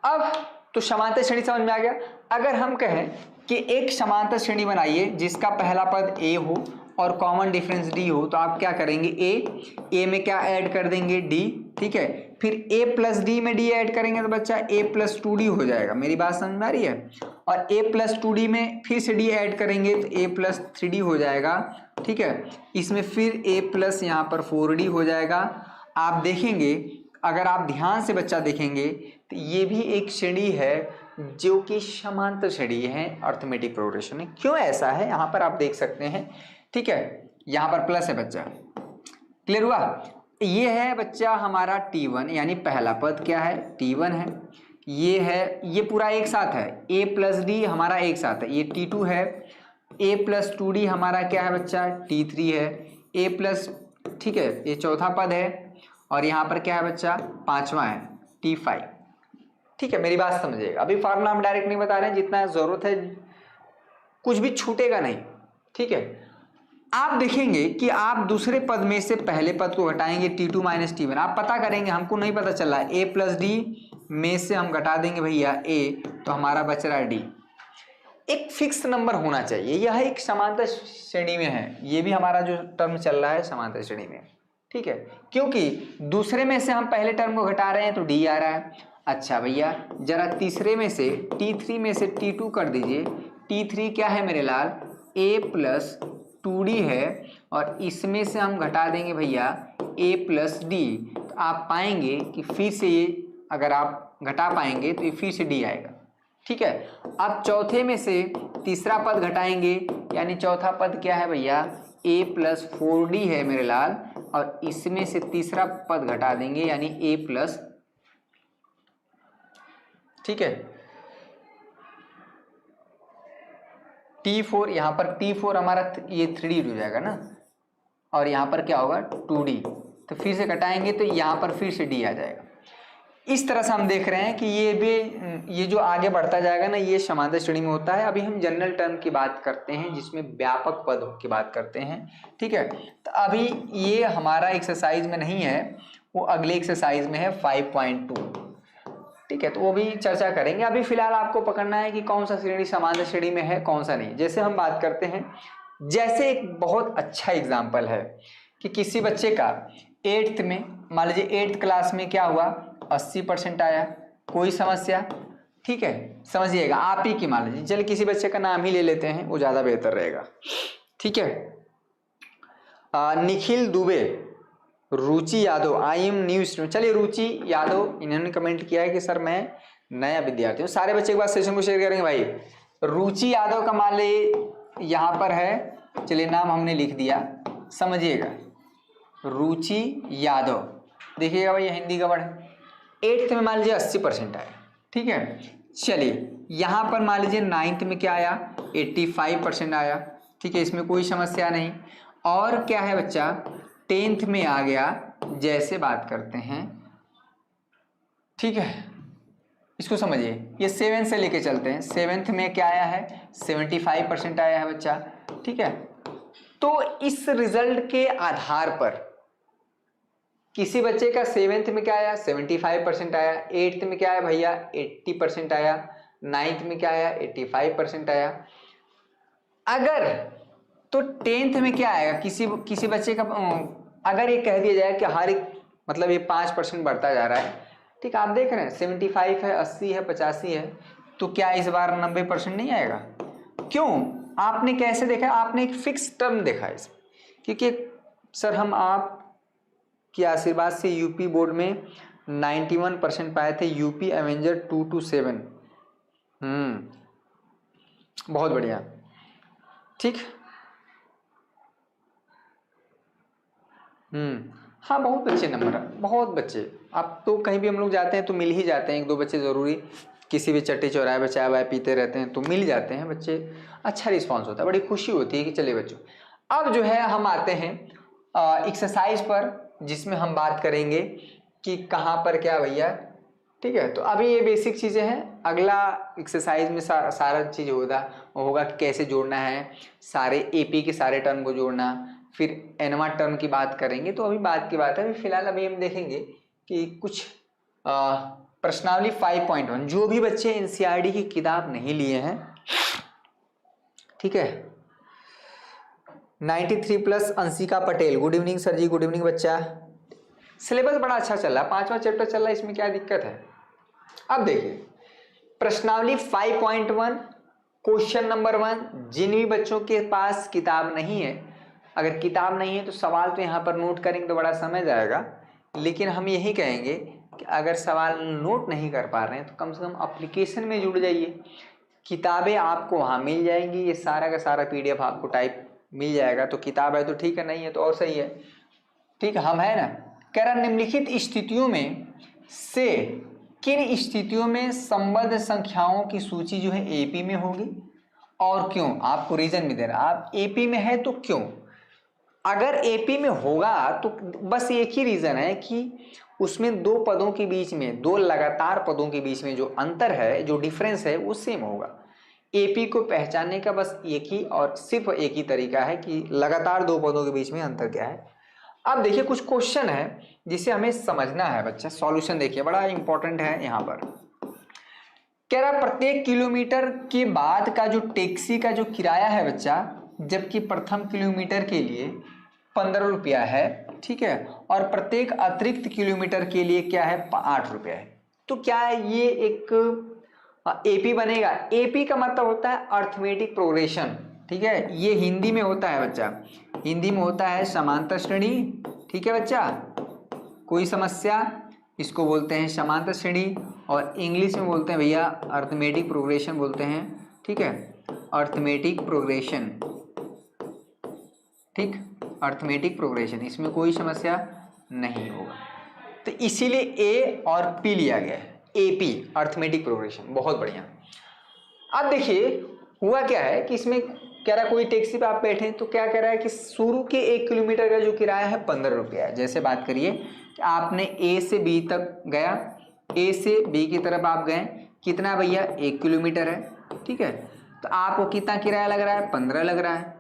अब तो समांतर श्रेणी समझ में आ गया। अगर हम कहें कि एक समांतर श्रेणी बनाइए जिसका पहला पद A हो और कॉमन डिफरेंस D हो, तो आप क्या करेंगे, A में क्या ऐड कर देंगे, D, ठीक है। फिर A प्लस D में D ऐड करेंगे तो बच्चा A प्लस 2D हो जाएगा। मेरी बात समझ में आ रही है। और A प्लस 2D में फिर से D ऐड करेंगे तो A प्लस 3D हो जाएगा, ठीक है। इसमें फिर A प्लस यहाँ पर 4D हो जाएगा। आप देखेंगे, अगर आप ध्यान से बच्चा देखेंगे तो ये भी एक श्रेणी है जो कि समांतर श्रेणी है, अर्थमेटिक प्रोग्रेशन है। क्यों ऐसा है, यहाँ पर आप देख सकते हैं, ठीक है। यहाँ पर प्लस है बच्चा, क्लियर हुआ। ये है बच्चा हमारा T1, यानी पहला पद क्या है, T1 है। ये है, ये पूरा एक साथ है, A प्लस D हमारा एक साथ है, ये T2 है। A प्लस 2D हमारा क्या है बच्चा, T3 है। A प्लस, ठीक है, ये चौथा पद है। और यहाँ पर क्या है बच्चा, पांचवा है, T5, ठीक है। मेरी बात समझिएगा। अभी फार्मूला हम डायरेक्ट नहीं बता रहे हैं, जितना जरूरत है, कुछ भी छूटेगा नहीं, ठीक है। आप देखेंगे कि आप दूसरे पद में से पहले पद को घटाएंगे, T2 माइनस T1, आप पता करेंगे, हमको नहीं पता चला, A प्लस D में से हम घटा देंगे भैया A, तो हमारा बच रहा है D। एक फिक्स नंबर होना चाहिए, यह एक समांतर श्रेणी में है, ये भी हमारा जो टर्म चल रहा है समांतर श्रेणी में, ठीक है। क्योंकि दूसरे में से हम पहले टर्म को घटा रहे हैं तो D आ रहा है। अच्छा भैया, जरा तीसरे में से T3 में से T2 कर दीजिए। T3 क्या है मेरे लाल, A प्लस 2D है, और इसमें से हम घटा देंगे भैया A प्लस D, तो आप पाएंगे कि फिर से ये, अगर आप घटा पाएंगे तो ये फिर से D आएगा, ठीक है। अब चौथे में से तीसरा पद घटाएंगे, यानी चौथा पद क्या है भैया, A प्लस 4D है मेरे लाल, और इसमें से तीसरा पद घटा देंगे, यानी A प्लस, ठीक है, T4। यहाँ पर T4 हमारा ये 3D हो जाएगा ना, और यहाँ पर क्या होगा 2D, तो फिर से घटाएंगे तो यहाँ पर फिर से D आ जाएगा। इस तरह से हम देख रहे हैं कि ये भी, ये जो आगे बढ़ता जाएगा ना, ये समांतर श्रेणी में होता है। अभी हम जनरल टर्म की बात करते हैं, जिसमें व्यापक पद की बात करते हैं, ठीक है। तो अभी ये हमारा एक्सरसाइज में नहीं है, वो अगले एक्सरसाइज में है 5.2, ठीक है। तो वो भी चर्चा करेंगे। अभी फिलहाल आपको पकड़ना है कि कौन सा श्रेणी समांतर श्रेणी में है, कौन सा नहीं। जैसे हम बात करते हैं, जैसे एक बहुत अच्छा एग्जाम्पल है कि किसी बच्चे का 8th में, मान लीजिए 8th क्लास में क्या हुआ, 80% आया, कोई समस्या, ठीक है। समझिएगा, आप ही की मान लीजिए, चलिए किसी बच्चे का नाम ही ले लेते हैं, वो ज़्यादा बेहतर रहेगा, ठीक है। Nikhil Dubey, Ruchi Yadav, I am new student. चलिए रुचि यादव, इन्होंने कमेंट किया है कि सर मैं नया विद्यार्थी हूँ। सारे बच्चे के बाद सेशन को शेयर करेंगे भाई। रुचि यादव का मान लीजिए यहाँ पर है, चलिए नाम हमने लिख दिया, समझिएगा, रुचि यादव। देखिएगा भाई, हिंदी का वर्ड है। 8th में मान लीजिए 80% आया, ठीक है। चलिए यहाँ पर मान लीजिए 9th में क्या आया, 85% आया, ठीक है, इसमें कोई समस्या नहीं। और क्या है बच्चा, 10th में आ गया, जैसे बात करते हैं, ठीक है। इसको समझिए, ये 7 से लेके चलते हैं। 7th में क्या आया है, 75% आया है बच्चा, ठीक है। तो इस रिजल्ट के आधार पर किसी बच्चे का 7th में क्या आया, 75% आया, 8th में क्या आया भैया, 80% आया, 9th में क्या आया, 85% आया। अगर तो 10th में क्या आएगा, किसी बच्चे का, अगर ये कह दिया जाए कि हर एक, मतलब ये 5% बढ़ता जा रहा है, ठीक, आप देख रहे हैं 75 है, 80 है, 85 है, तो क्या इस बार 90% नहीं आएगा? क्यों? आपने कैसे देखा, आपने एक फिक्स टर्म देखा है इसमें, क्योंकि सर हम आप की आशीर्वाद से यूपी बोर्ड में 91% पाए थे, यूपी एवेंजर 2 to 7। बहुत बढ़िया, ठीक। हाँ बहुत अच्छे नंबर है, बहुत बच्चे। अब तो कहीं भी हम लोग जाते हैं तो मिल ही जाते हैं, एक दो बच्चे ज़रूरी किसी भी चट्टी चौराहे पर चाय वाय पीते रहते हैं तो मिल जाते हैं बच्चे। अच्छा रिस्पांस होता है, बड़ी खुशी होती है कि चलिए बच्चों अब जो है हम आते हैं एक्सरसाइज पर, जिसमें हम बात करेंगे कि कहाँ पर क्या भैया। ठीक है, तो अभी ये बेसिक चीज़ें हैं, अगला एक्सरसाइज में सारा चीज़ होगा कि कैसे जोड़ना है, सारे एपी के सारे टर्म को जोड़ना, फिर एनवा टर्म की बात करेंगे। तो अभी बात की बात है, अभी फिलहाल अभी हम देखेंगे कि कुछ प्रश्नावली 5.1, जो भी बच्चे एनसीईआरटी की किताब नहीं लिए हैं, ठीक है। 93+ Anshika Patel, good evening sir ji, good evening बच्चा। सिलेबस बड़ा अच्छा चल रहा है, 5वां चैप्टर चल रहा है, इसमें क्या दिक्कत है। अब देखिए प्रश्नावली 5.1 क्वेश्चन नंबर 1, जिन भी बच्चों के पास किताब नहीं है, अगर किताब नहीं है तो सवाल तो यहाँ पर नोट करेंगे तो बड़ा समय जाएगा, लेकिन हम यही कहेंगे कि अगर सवाल नोट नहीं कर पा रहे हैं तो कम से कम एप्लीकेशन में जुड़ जाइए, किताबें आपको वहाँ मिल जाएंगी, ये सारा का सारा PDF आपको टाइप मिल जाएगा। तो किताब है तो ठीक है, नहीं है तो और सही है, ठीक है। हम है ना, कह रहा निम्नलिखित स्थितियों में से किन स्थितियों में संबद्ध संख्याओं की सूची जो है एपी में होगी और क्यों, आपको रीजन भी दे रहा, आप एपी में है तो क्यों। अगर एपी में होगा तो बस एक ही रीजन है कि उसमें दो पदों के बीच में, दो लगातार पदों के बीच में जो अंतर है, जो डिफरेंस है वो सेम होगा। एपी को पहचानने का बस एक ही और सिर्फ एक ही तरीका है कि लगातार दो पदों के बीच में अंतर क्या है। अब देखिए कुछ क्वेश्चन है जिसे हमें समझना है बच्चा, सॉल्यूशन देखिए बड़ा इंपॉर्टेंट है। यहाँ पर कह रहा प्रत्येक किलोमीटर के बाद का जो टैक्सी का जो किराया है बच्चा, जबकि प्रथम किलोमीटर के लिए 15 रुपया है, ठीक है, और प्रत्येक अतिरिक्त किलोमीटर के लिए क्या है 8 रुपया है। तो क्या है ये एक एपी बनेगा। एपी का मतलब होता है अर्थमेटिक प्रोग्रेशन, ठीक है, ये हिंदी में होता है बच्चा, हिंदी में होता है समांतर श्रेणी, ठीक है बच्चा, कोई समस्या, इसको बोलते हैं समांतर श्रेणी, और इंग्लिश में बोलते हैं भैया अर्थमेटिक प्रोग्रेशन बोलते हैं, ठीक है, अर्थमेटिक प्रोग्रेशन, ठीक, अर्थमेटिक प्रोग्रेशन, इसमें कोई समस्या नहीं होगा। तो इसीलिए ए और पी लिया गया है, एपी अर्थमेटिक प्रोग्रेशन, बहुत बढ़िया। अब देखिए हुआ क्या है कि इसमें कह रहा है कोई टैक्सी पे आप बैठे तो क्या कह रहा है कि शुरू के 1 किलोमीटर का जो किराया है 15 रुपया है। जैसे बात करिए कि आपने ए से बी तक गया, ए से बी की तरफ आप गए, कितना भैया 1 किलोमीटर है, ठीक है, तो आपको कितना किराया लग रहा है 15 लग रहा है।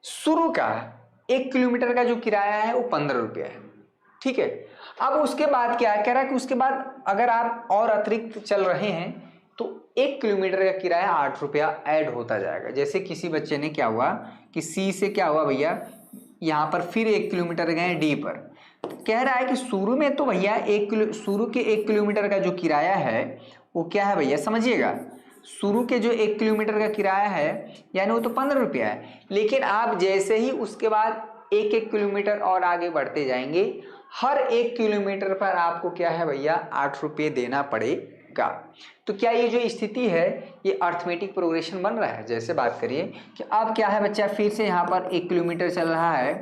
शुरू का 1 किलोमीटर का जो किराया है वो 15 रुपया है, ठीक है। अब उसके बाद क्या कह रहा है कि उसके बाद अगर आप और अतिरिक्त चल रहे हैं तो 1 किलोमीटर का किराया 8 रुपया ऐड होता जाएगा। जैसे किसी बच्चे ने क्या हुआ कि सी से क्या हुआ भैया, यहाँ पर फिर 1 किलोमीटर गए डी पर, तो कह रहा है कि शुरू में तो भैया शुरू के 1 किलोमीटर का जो किराया है वो क्या है भैया, समझिएगा, शुरू के जो 1 किलोमीटर का किराया है यानी वो तो 15 रुपया है, लेकिन आप जैसे ही उसके बाद 1-1 किलोमीटर और आगे बढ़ते जाएंगे, हर 1 किलोमीटर पर आपको क्या है भैया 8 रुपये देना पड़ेगा। तो क्या ये जो स्थिति है ये अर्थमेटिक प्रोग्रेशन बन रहा है। जैसे बात करिए कि अब क्या है बच्चा, फिर से यहाँ पर 1 किलोमीटर चल रहा है,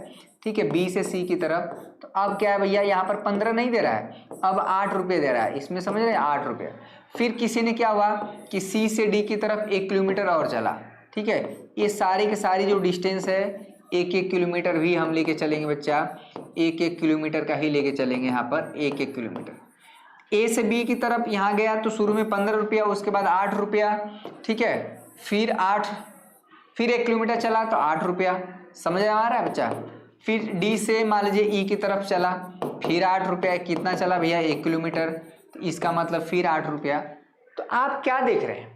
ठीक है, बी से सी की तरफ, तो अब क्या है भैया यहाँ पर 15 नहीं दे रहा है, अब 8 रुपये दे रहा है, इसमें समझ रहे हैं 8 रुपये। फिर किसी ने क्या हुआ कि सी से डी की तरफ 1 किलोमीटर और चला, ठीक है, ये सारी की सारी जो डिस्टेंस है 1-1 किलोमीटर भी हम लेके चलेंगे बच्चा, 1-1 किलोमीटर का ही लेके चलेंगे यहाँ पर 1-1 किलोमीटर। ए से बी की तरफ यहाँ गया तो शुरू में 15 रुपया, उसके बाद 8 रुपया, ठीक है, फिर 1 किलोमीटर चला तो 8 रुपया, समझ आ रहा है बच्चा। फिर डी से मान लीजिए ई की तरफ चला, फिर 8 रुपया, कितना चला भैया 1 किलोमीटर, तो इसका मतलब फिर 8 रुपया। तो आप क्या देख रहे हैं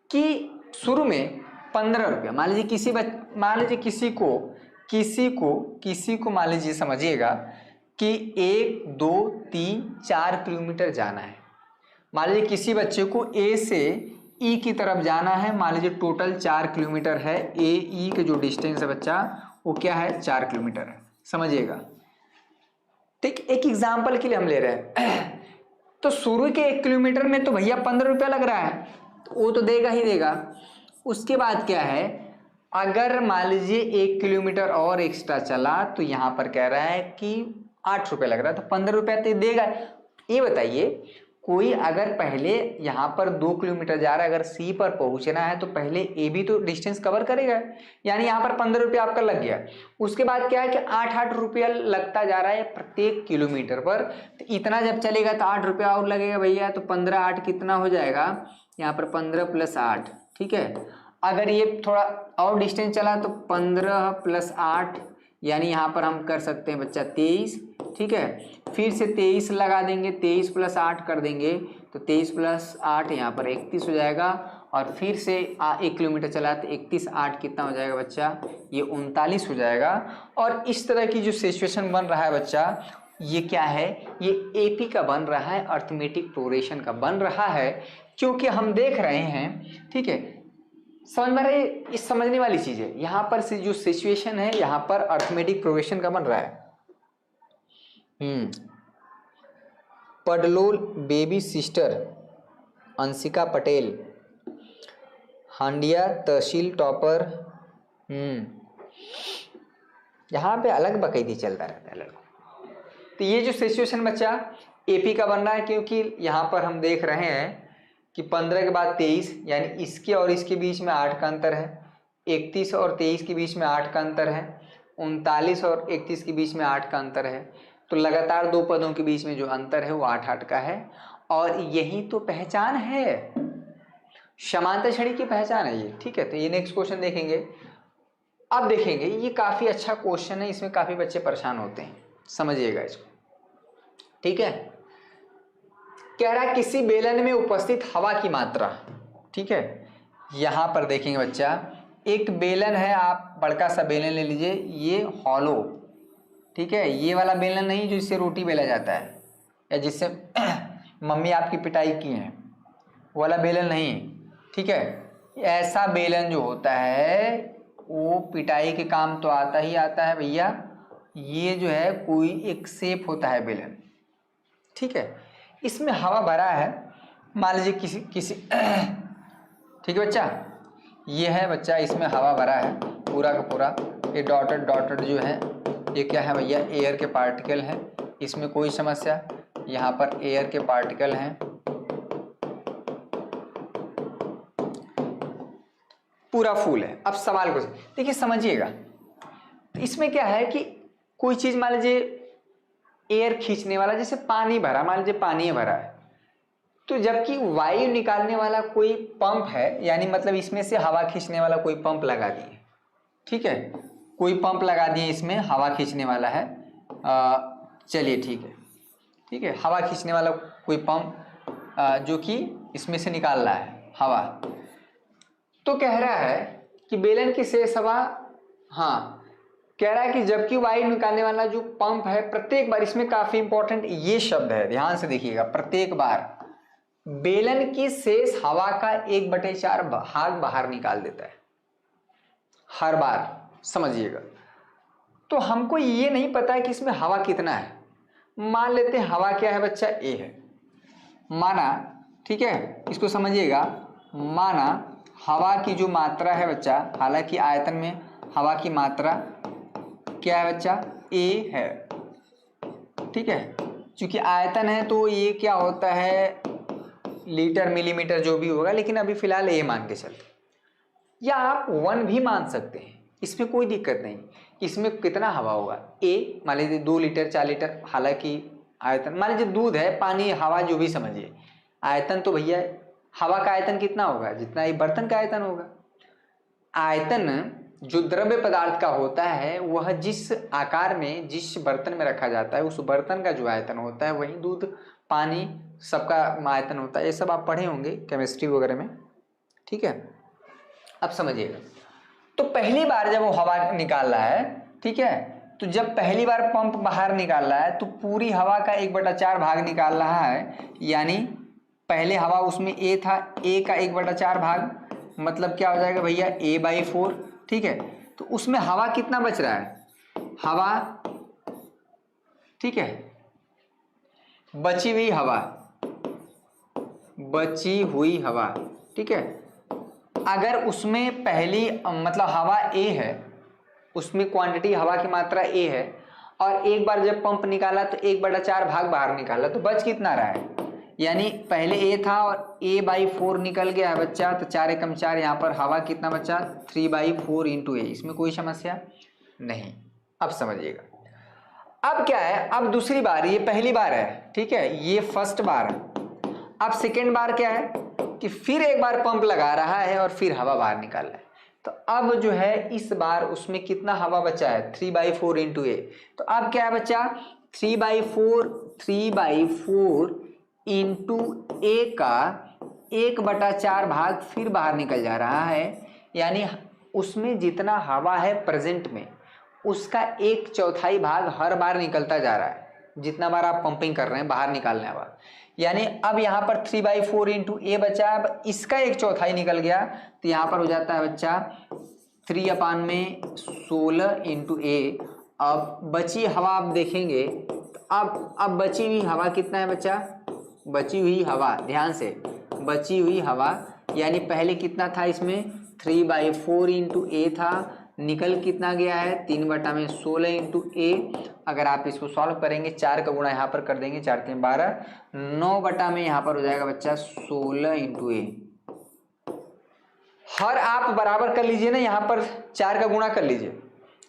कि शुरू में 15 रुपया, मान लीजिए किसी को मान लीजिए समझिएगा कि 1, 2, 3, 4 किलोमीटर जाना है। मान लीजिए किसी बच्चे को ए से ई की तरफ जाना है। मान लीजिए टोटल 4 किलोमीटर है, ए ई के जो डिस्टेंस है बच्चा वो क्या है 4 किलोमीटर है, समझिएगा। ठीक, एक एग्जाम्पल के लिए हम ले रहे हैं तो शुरू के 1 किलोमीटर में तो भैया 15 रुपया लग रहा है, तो वो तो देगा ही देगा। उसके बाद क्या है, अगर मान लीजिए 1 किलोमीटर और एक्स्ट्रा चला तो यहाँ पर कह रहा है कि 8 रुपये लग रहा है, तो 15 रुपया तो देगा। ये बताइए, कोई अगर पहले यहाँ पर 2 किलोमीटर जा रहा है, अगर सी पर पहुंचना है तो पहले ए भी तो डिस्टेंस कवर करेगा, यानी यहाँ पर 15 रुपया आपका लग गया। उसके बाद क्या है कि 8-8 रुपया लगता जा रहा है प्रत्येक किलोमीटर पर, तो इतना जब चलेगा तो 8 रुपया और लगेगा भैया, तो 15-8 कितना हो जाएगा, यहाँ पर 15 + 8, ठीक है। अगर ये थोड़ा और डिस्टेंस चला तो 15 + 8, यानी यहाँ पर हम कर सकते हैं बच्चा 23, ठीक है। फिर से 23 लगा देंगे, 23 + 8 कर देंगे तो 23 + 8 यहाँ पर 31 हो जाएगा। और फिर से 1 किलोमीटर चला तो 31 8 कितना हो जाएगा बच्चा, ये 39 हो जाएगा। और इस तरह की जो सिचुएशन बन रहा है बच्चा, ये क्या है, ये एपी का बन रहा है, अर्थमेटिक प्रोग्रेशन का बन रहा है, क्योंकि हम देख रहे हैं, ठीक है। समझ में रही, इस समझने वाली चीज है। यहाँ पर से जो सिचुएशन है यहाँ पर अर्थमेटिक प्रोग्रेशन का बन रहा है। पडलोल बेबी सिस्टर अंशिका पटेल, हांडिया तहसील टॉपर। यहाँ पे अलग बकैती चलता रहता है लड़कों। तो ये जो सिचुएशन बच्चा एपी का बन रहा है, क्योंकि यहाँ पर हम देख रहे हैं कि 15 के बाद 23, यानी इसके और इसके बीच में 8 का अंतर है, 31 और 23 के बीच में 8 का अंतर है, 39 और 31 के बीच में 8 का अंतर है। तो लगातार 2 पदों के बीच में जो अंतर है वो 8-8 का है। और यही तो पहचान है, समांतर श्रेणी की पहचान है ये, ठीक है। तो ये नेक्स्ट क्वेश्चन देखेंगे। अब देखेंगे, ये काफी अच्छा क्वेश्चन है, इसमें काफी बच्चे परेशान होते हैं, समझिएगा इसको, ठीक है। कह रहा है किसी बेलन में उपस्थित हवा की मात्रा, ठीक है। यहां पर देखेंगे बच्चा, एक बेलन है, आप बड़का सा बेलन ले लीजिए, ये हॉलो, ठीक है। ये वाला बेलन नहीं जो जिससे रोटी बेला जाता है या जिससे मम्मी आपकी पिटाई की है, वो वाला बेलन नहीं, ठीक है। ऐसा बेलन जो होता है वो पिटाई के काम तो आता ही आता है भैया। ये जो है कोई एक शेप होता है बेलन, ठीक है। इसमें हवा भरा है, मान लीजिए किसी ठीक है बच्चा, ये है बच्चा, इसमें हवा भरा है पूरा का पूरा। ये डॉटेड जो है ये क्या है भैया, एयर के पार्टिकल हैं, इसमें कोई समस्या, यहाँ पर एयर के पार्टिकल हैं, पूरा फूल है। अब सवाल को देखिए, समझिएगा, इसमें क्या है कि कोई चीज मान लीजिए एयर खींचने वाला, जैसे पानी भरा, मान लीजिए पानी भरा है, तो जबकि वायु निकालने वाला कोई पंप है, यानी मतलब इसमें से हवा खींचने वाला कोई पंप लगा दिए, ठीक है, कोई पंप लगा दिए, इसमें हवा खींचने वाला है, चलिए ठीक है, हवा खींचने वाला कोई पंप जो कि इसमें से निकाल रहा है हवा। तो कह रहा है कि बेलन की शेष हवा, हाँ, कह रहा है कि जबकि वायु निकालने वाला जो पंप है, प्रत्येक बार, इसमें काफी इंपॉर्टेंट ये शब्द है, ध्यान से देखिएगा, प्रत्येक बार बेलन की शेष हवा का 1/4 भाग बाहर निकाल देता है, हर बार, समझिएगा। तो हमको ये नहीं पता है कि इसमें हवा कितना है। मान लेते हैं हवा क्या है बच्चा, ए है, माना, ठीक है, इसको समझिएगा, माना हवा की जो मात्रा है बच्चा, हालांकि आयतन में हवा की मात्रा क्या है बच्चा, ए है, ठीक है। चूंकि आयतन है तो ये क्या होता है, लीटर मिलीमीटर जो भी होगा, लेकिन अभी फिलहाल ए मान के चलते, या आप 1 भी मान सकते हैं, इसमें कोई दिक्कत नहीं। इसमें कितना हवा होगा, ए मान लीजिए 2 लीटर 4 लीटर, हालांकि आयतन मान लीजिए दूध है, पानी, हवा, जो भी समझिए, आयतन तो भैया हवा का आयतन कितना होगा, जितना ये बर्तन का आयतन होगा। आयतन जो द्रव्य पदार्थ का होता है, वह जिस आकार में, जिस बर्तन में रखा जाता है, उस बर्तन का जो आयतन होता है, वही दूध, पानी, सबका आयतन होता है। ये सब आप पढ़े होंगे केमिस्ट्री वगैरह में, ठीक है। अब समझिएगा, तो पहली बार जब वो हवा निकाल रहा है, ठीक है, तो जब पहली बार पंप बाहर निकाल रहा है तो पूरी हवा का 1/4 भाग निकाल रहा है, यानी पहले हवा उसमें ए था, ए का 1/4 भाग, मतलब क्या हो जाएगा भैया A/4। ठीक है, तो उसमें हवा कितना बच रहा है, हवा, ठीक है, बची हुई हवा, बची हुई हवा, ठीक है। अगर उसमें पहली मतलब हवा ए है, उसमें क्वांटिटी हवा की मात्रा ए है, और एक बार जब पंप निकाला तो 1/4 भाग बाहर निकाला, तो बच कितना रहा है, यानी पहले ए था और A/4 निकल गया है बच्चा, तो 4 एकम 4, यहाँ पर हवा कितना बचा 3/4 इंटू ए। इसमें कोई समस्या नहीं। अब समझिएगा, अब क्या है, अब दूसरी बार, ये पहली बार है, ठीक है, ये फर्स्ट बार है। अब सेकेंड बार क्या है कि फिर एक बार पंप लगा रहा है और फिर हवा बाहर निकाल रहा है। तो अब जो है इस बार उसमें कितना हवा बचा है 3/4 इंटू ए। तो अब क्या है बच्चा 3/4 इंटू ए का 1/4 भाग फिर बाहर निकल जा रहा है, यानी उसमें जितना हवा है प्रेजेंट में उसका 1/4 भाग हर बार निकलता जा रहा है, जितना बार आप पंपिंग कर रहे हैं बाहर निकालने के बाद। यानी अब यहाँ पर 3/4 इंटू ए बचा, अब इसका 1/4 निकल गया, तो यहाँ पर हो जाता है बच्चा 3/16 इंटू ए। अब बची हवा आप देखेंगे, अब बची हुई हवा कितना है बच्चा, बची हुई हवा, ध्यान से, बची हुई हवा, यानी पहले कितना था इसमें 3/4 इंटू ए था, निकल कितना गया है 3/16 इंटू ए। अगर आप इसको सॉल्व करेंगे, 4 का गुणा यहाँ पर कर देंगे, 4 3 12, 9 में यहाँ पर हो जाएगा बच्चा 16 इंटू ए। हर आप बराबर कर लीजिए ना, यहाँ पर 4 का गुणा कर लीजिए,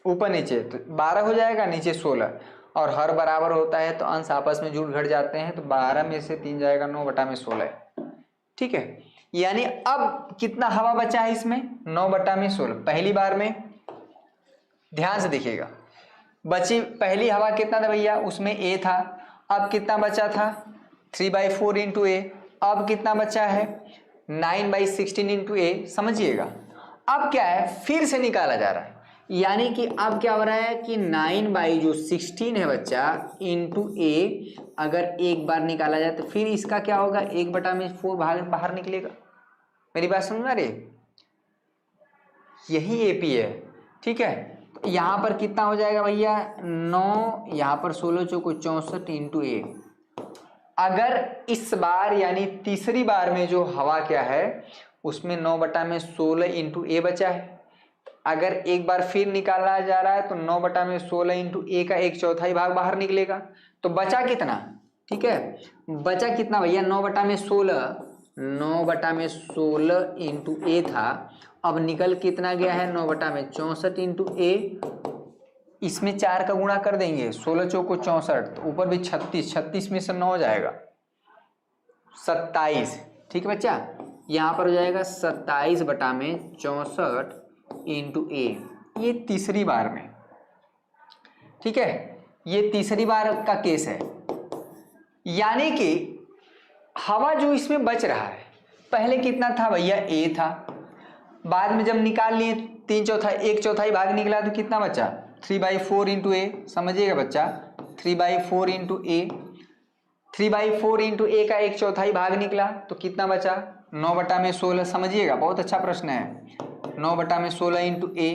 ऊपर नीचे तो 12 हो जाएगा, नीचे 16, और हर बराबर होता है तो अंश आपस में जुड़ घट जाते हैं, तो 12 में से 3 जाएगा, 9/16, ठीक है। यानी अब कितना हवा बचा है इसमें 9/16। पहली बार में ध्यान से देखिएगा, बची पहली हवा कितना था भैया, उसमें ए था, अब कितना बचा था 3/4 इंटू ए, अब कितना बचा है 9/16 इंटू ए, समझिएगा। अब क्या है फिर से निकाला जा रहा है, यानी कि अब क्या हो रहा है कि 9/16 है बच्चा इंटू ए, अगर एक बार निकाला जाए तो फिर इसका क्या होगा 1/4 भाग बाहर निकलेगा। मेरी बात समझ में आ रही है, यही एपी है, ठीक है। यहाँ पर कितना हो जाएगा भैया 9, यहाँ पर 16 चौको 64 इंटू ए। अगर इस बार यानी तीसरी बार में जो हवा क्या है उसमें 9/16 इंटू ए बचा है, अगर एक बार फिर निकाला जा रहा है तो 9/16 इंटू ए का 1/4 भाग बाहर निकलेगा, तो बचा कितना, ठीक है, बचा कितना भैया 9/16 इंटू ए था, अब निकल कितना गया है 9/64 इंटू ए। इसमें 4 का गुणा कर देंगे, 16 चौको 64, तो ऊपर भी 36 में से 9 जाएगा 27, ठीक है बच्चा। यहाँ पर हो जाएगा 27/64 इंटू ए, ये तीसरी बार में, ठीक है, ये तीसरी बार का केस है। यानी कि हवा जो इसमें बच रहा है, पहले कितना था भैया ए था, बाद में जब निकाल लिए 1/4 भाग निकला, तो कितना बचा 3/4 इंटू ए, समझिएगा बच्चा 3/4 इंटू ए, 3/4 इंटू ए का 1/4 भाग निकला, तो कितना बचा 9/16, समझिएगा बहुत अच्छा प्रश्न है, 9/16 इंटू ए।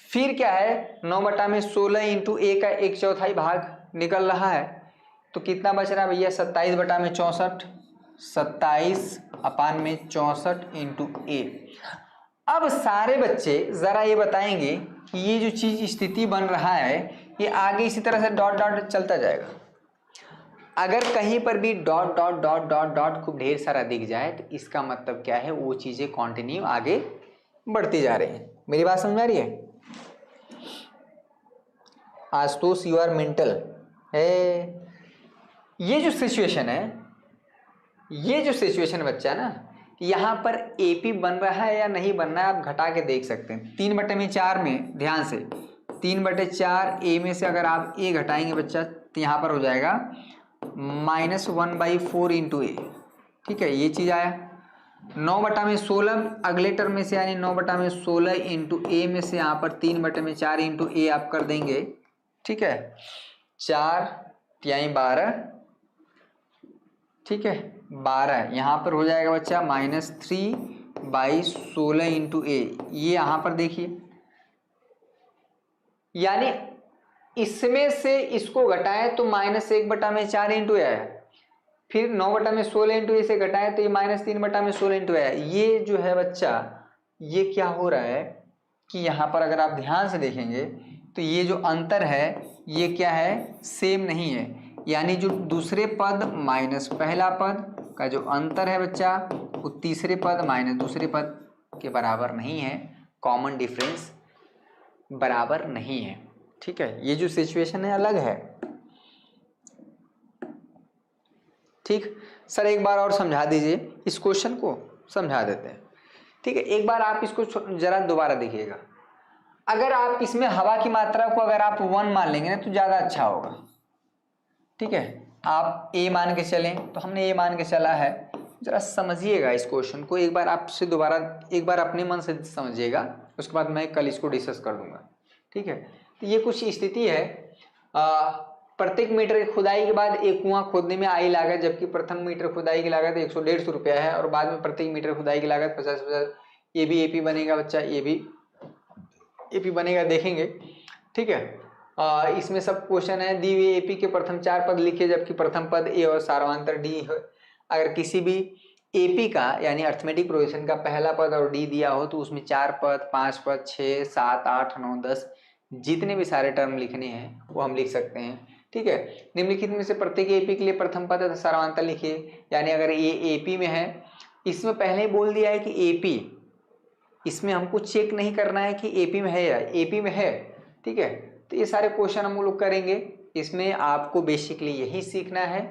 फिर क्या है 9/16 इंटू ए का 1/4 भाग निकल रहा है, तो कितना बच रहा है भैया 27/64, 27/64 इंटू ए। अब सारे बच्चे जरा ये बताएंगे कि ये जो चीज स्थिति बन रहा है ये आगे इसी तरह से डॉट डॉट चलता जाएगा। अगर कहीं पर भी dot dot dot dot dot खूब ढेर सारा दिख जाए तो इसका मतलब क्या है, वो चीजें कंटिन्यू आगे बढ़ती जा रही हैं। मेरी बात समझ आ रही है? आशुतोष यू आर मेंटल है। ये जो सिचुएशन है बच्चा ना, यहाँ पर एपी बन रहा है या नहीं बन रहा है आप घटा के देख सकते हैं। 3/4 में ध्यान से 3/4 ए में से अगर आप ए घटाएंगे बच्चा तो यहाँ पर हो जाएगा -1/4 इंटू ए, ठीक है, ये चीज आया। 9/16 अगले टर्म में से यानी 9/16 इंटू ए में से यहाँ पर 3/4 इंटू ए आप कर देंगे, ठीक है, 4 यानी 12, ठीक है, 12, यहाँ पर हो जाएगा बच्चा -3/16 इंटू ए। ये यहाँ पर देखिए, यानी इसमें से इसको घटाएं तो -1/4 इंटू ए आया, फिर 9/16 इंटू ए से घटाएं तो ये -3/16 इंटू ए आया। ये जो है बच्चा, ये क्या हो रहा है कि यहाँ पर अगर आप ध्यान से देखेंगे तो ये जो अंतर है ये क्या है, सेम नहीं है। यानी जो दूसरे पद माइनस पहला पद का जो अंतर है बच्चा, वो तीसरे पद माइनस दूसरे पद के बराबर नहीं है, कॉमन डिफरेंस बराबर नहीं है। ठीक है, ये जो सिचुएशन है अलग है। ठीक सर, एक बार और समझा दीजिए, इस क्वेश्चन को समझा देते हैं। ठीक है, एक बार आप इसको जरा दोबारा देखिएगा। अगर आप इसमें हवा की मात्रा को अगर आप 1 मान लेंगे ना तो ज़्यादा अच्छा होगा। ठीक है, आप ए मान के चलें, तो हमने ए मान के चला है। जरा समझिएगा इस क्वेश्चन को एक बार, आपसे दोबारा एक बार अपने मन से समझिएगा, उसके बाद मैं कल इसको डिस्कस कर दूंगा। ठीक है, तो ये कुछ स्थिति है, प्रत्येक मीटर खुदाई के बाद एक कुआं खोदने में आई लागत, जबकि प्रथम मीटर खुदाई की लागत 150 रुपया है, और बाद में प्रत्येक मीटर खुदाई की लागत 50। ये भी एपी बनेगा बच्चा, ये भी एपी बनेगा, देखेंगे। ठीक है, इसमें सब क्वेश्चन है, दी हुई एपी के प्रथम 4 पद लिखिए, जबकि प्रथम पद ए और सार्वधातुक डी है। अगर किसी भी एपी का यानी अर्थमेटिक प्रोग्रेशन का पहला पद और डी दिया हो तो उसमें 4 पद, 5 पद, 6, 7, 8, 9, 10 जितने भी सारे टर्म लिखने हैं वो हम लिख सकते हैं। ठीक है, निम्नलिखित में से प्रत्येक एपी के लिए प्रथम पद तथा सार्वधातुक लिखिए। यानी अगर ये एपी में है, इसमें पहले ही बोल दिया है कि एपी, इसमें हमको चेक नहीं करना है कि एपी में है या एपी में है। ठीक है, तो ये सारे क्वेश्चन हम लोग करेंगे। इसमें आपको बेसिकली यही सीखना है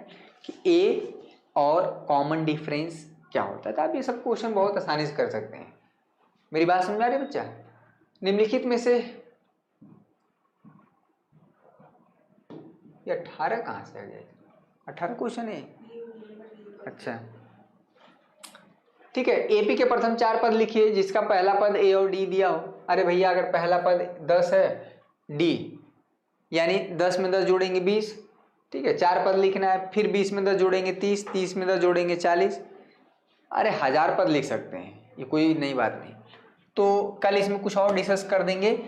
कि ए और कॉमन डिफरेंस क्या होता है, तो आप ये सब क्वेश्चन बहुत आसानी से कर सकते हैं। मेरी बात समझ आ रही है बच्चा? निम्नलिखित में से ये 18 कहाँ से आ जाएगा? 18 क्वेश्चन है। अच्छा, ठीक है, एपी के प्रथम 4 पद लिखिए जिसका पहला पद ए और डी दिया हो। अरे भैया, अगर पहला पद 10 है, डी यानी 10 में 10 जोड़ेंगे 20। ठीक है, 4 पद लिखना है, फिर 20 में 10 जोड़ेंगे 30, 30 में 10 जोड़ेंगे 40। अरे 1000 पद लिख सकते हैं, ये कोई नई बात नहीं। तो कल इसमें कुछ और डिस्कस कर देंगे।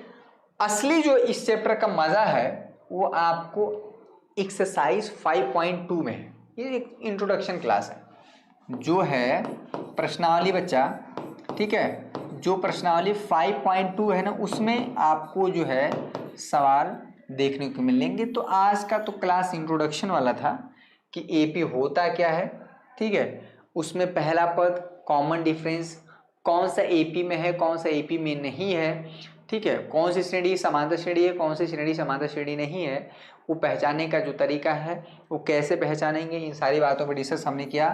असली जो इस चैप्टर का मजा है वो आपको एक्सरसाइज 5.2 में है। ये एक इंट्रोडक्शन क्लास है, जो है प्रश्नावली बच्चा। ठीक है, जो प्रश्नावली 5.2 है ना, उसमें आपको जो है सवाल देखने को मिलेंगे। तो आज का तो क्लास इंट्रोडक्शन वाला था कि एपी होता क्या है। ठीक है, उसमें पहला पद, कॉमन डिफरेंस, कौन सा एपी में है, कौन सा एपी में नहीं है। ठीक है, कौन सी श्रेणी समांतर श्रेणी है, कौन सी श्रेणी समांतर श्रेणी नहीं है, वो पहचानने का जो तरीका है वो कैसे पहचानेंगे, इन सारी बातों पर डिस्कस हमने किया।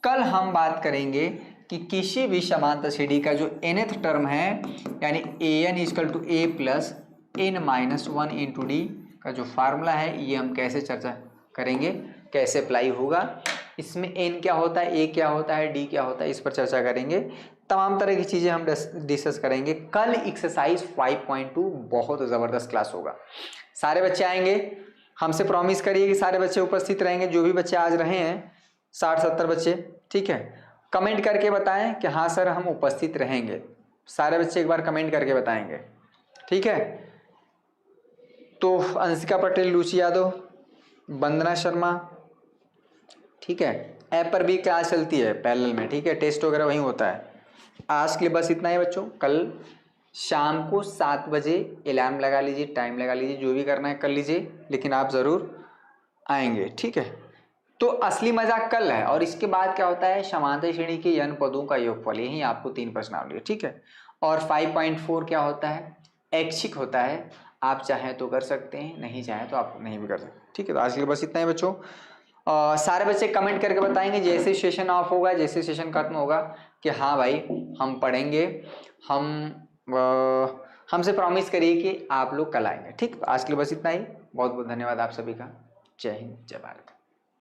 कल हम बात करेंगे कि किसी भी समांतर श्रेणी का जो nth टर्म है, यानी an equal to a plus n-1 into D का जो फार्मूला है, ये हम कैसे चर्चा करेंगे, कैसे अप्लाई होगा, इसमें n क्या होता है, a क्या होता है, d क्या होता है, इस पर चर्चा करेंगे। तमाम तरह की चीज़ें हम डिस्कस करेंगे। कल एक्सरसाइज 5.2 बहुत ज़बरदस्त क्लास होगा। सारे बच्चे आएंगे, हमसे प्रॉमिस करिए कि सारे बच्चे उपस्थित रहेंगे। जो भी बच्चे आज रहे हैं 60-70 बच्चे, ठीक है, कमेंट करके बताएं कि हाँ सर हम उपस्थित रहेंगे। सारे बच्चे एक बार कमेंट करके बताएंगे, ठीक है। तो अंशिका पटेल, रुचि यादव, वंदना शर्मा, ठीक है, ऐप पर भी क्लास चलती है पैरेलल में, ठीक है, टेस्ट वगैरह वहीं होता है। आज के लिए बस इतना ही बच्चों। कल शाम को 7 बजे अलार्म लगा लीजिए, टाइम लगा लीजिए, जो भी करना है कर लीजिए, लेकिन आप ज़रूर आएंगे, ठीक है। तो असली मजा कल है। और इसके बाद क्या होता है, समांतर श्रेणी के n पदों का योगफल, यही आपको 3 प्रश्नावली है, ठीक है। और 5.4 क्या होता है, ऐच्छिक होता है, आप चाहें तो कर सकते हैं, नहीं चाहें तो आप नहीं भी कर सकते, ठीक है। तो आज के लिए बस इतना ही बच्चों। सारे बच्चे कमेंट करके बताएंगे जैसे सेशन ऑफ होगा, जैसे सेशन खत्म होगा कि हाँ भाई हम पढ़ेंगे, हमसे प्रॉमिस करिए कि आप लोग कल आएंगे, ठीक। आज के लिए बस इतना ही। बहुत बहुत धन्यवाद आप सभी का। जय हिंद, जय भारत।